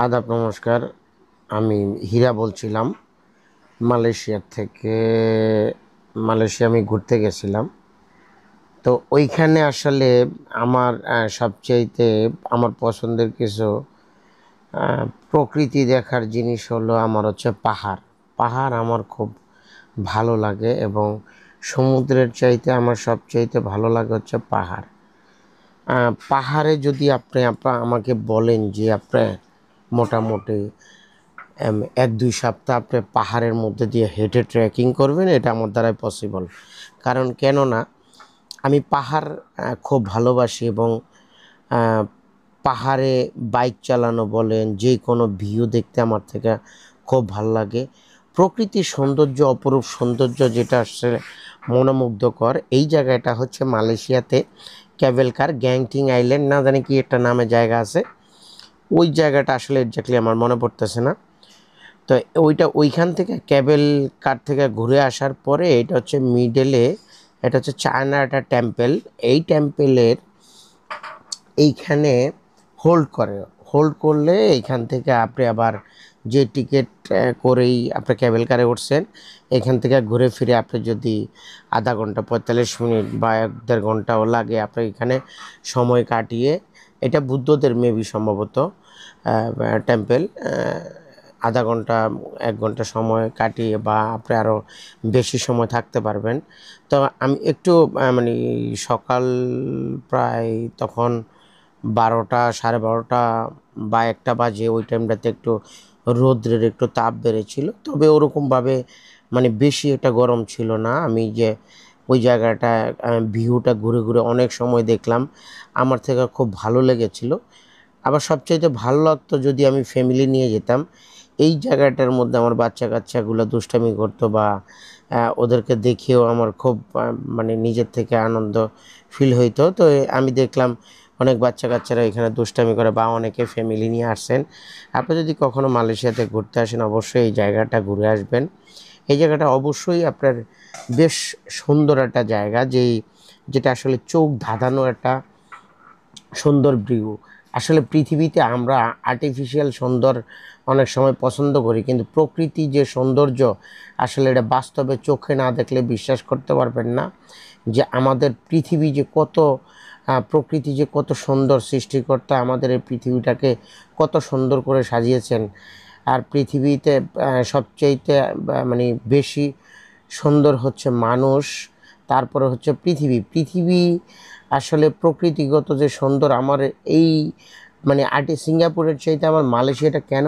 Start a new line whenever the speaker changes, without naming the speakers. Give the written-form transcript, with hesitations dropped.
আদাব, নমস্কার। আমি হীরা বলছিলাম মালয়েশিয়ার থেকে। মালয়েশিয়া আমি ঘুরতে গেছিলাম। তো ওইখানে আসলে আমার সবচাইতে আমার পছন্দের কিছু প্রকৃতি দেখার জিনিস হলো আমার হচ্ছে পাহাড়। পাহাড় আমার খুব ভালো লাগে এবং সমুদ্রের চাইতে আমার সবচাইতে ভালো লাগে হচ্ছে পাহাড়। পাহাড়ে যদি আপনি আমাকে বলেন যে আপনি মোটামুটি 1-2 সপ্তাহ আপনি পাহাড়ের মধ্যে দিয়ে হেঁটে ট্রেকিং করবেন, এটা আমার দ্বারাই পসিবল। কারণ কেননা আমি পাহাড় খুব ভালোবাসি এবং আহ, পাহাড়ে বাইক চালানো বলেন, যে কোনো ভিউ দেখতে আমার থেকে খুব ভালো লাগে। প্রকৃতির সৌন্দর্য, অপরূপ সৌন্দর্য যেটা আসছে মনোমুগ্ধকর, এই জায়গাটা হচ্ছে মালয়েশিয়াতে ক্যাবেল কার গ্যাংটিং আইল্যান্ড, না জানি কি একটা নামে জায়গা আছে। ওই জায়গাটা আসলে এক্স্যাক্টলি আমার মনে পড়তেছে না। তো ওইখান থেকে ক্যাবেল কার থেকে ঘুরে আসার পরে এটা হচ্ছে মিডলে, এটা হচ্ছে চায়না একটা টেম্পল। এই টেম্পলের এইখানে হোল্ড করলে এইখান থেকে আপনি আবার যে টিকিট করেই আপনি ক্যাবেল কারে উঠছেন, এখান থেকে ঘুরে ফিরে আপনি যদি আধা ঘন্টা 45 মিনিট বা 1-1.5 ঘন্টাও লাগে আপনি এখানে সময় কাটিয়ে, এটা বুদ্ধদের মেবি সম্ভবত টেম্পল, আধা ঘন্টা 1 ঘন্টা সময় কাটিয়ে বা আপনি আরও বেশি সময় থাকতে পারবেন। তো আমি একটু মানে সকাল প্রায় তখন 12টা, 12:30 বা 1টা বাজে, ওই টাইমটাতে একটু রৌদ্রের একটু তাপ বেড়েছিল, তবে ওরকমভাবে মানে বেশি একটা গরম ছিল না। আমি যে ওই জায়গাটা ভিউটা ঘুরে ঘুরে অনেক সময় দেখলাম, আমার থেকে খুব ভালো লেগেছিল। আবার সবচাইতে ভালো লাগতো যদি আমি ফ্যামিলি নিয়ে যেতাম। এই জায়গাটার মধ্যে আমার বাচ্চা কাচ্চাগুলো দুষ্টামি করতো বা ওদেরকে দেখেও আমার খুব মানে নিজের থেকে আনন্দ ফিল হইতো। তো আমি দেখলাম অনেক বাচ্চা কাচ্চারা এখানে দুষ্টামি করে বা অনেকে ফ্যামিলি নিয়ে আসছেন। আপনি যদি কখনো মালয়েশিয়াতে ঘুরতে আসেন, অবশ্যই এই জায়গাটা ঘুরে আসবেন। এই জায়গাটা অবশ্যই আপনার বেশ সুন্দর একটা জায়গা, যেটা আসলে চোখ ধাঁধানো একটা সুন্দর ভিউ। আসলে পৃথিবীতে আমরা আর্টিফিশিয়াল সুন্দর অনেক সময় পছন্দ করি, কিন্তু প্রকৃতি যে সৌন্দর্য, আসলে এটা বাস্তবে চোখে না দেখলে বিশ্বাস করতে পারবেন না যে আমাদের পৃথিবী যে কত প্রকৃতি যে কত সুন্দর সৃষ্টিকর্তা আমাদের এই পৃথিবীটাকে কত সুন্দর করে সাজিয়েছেন। আর পৃথিবীতে সবচাইতে মানে বেশি সুন্দর হচ্ছে মানুষ, তারপরে হচ্ছে পৃথিবী আসলে প্রকৃতিগত যে সুন্দর। আমার এই মানে সিঙ্গাপুরের চাইতে আমার মালয়েশিয়াটা কেন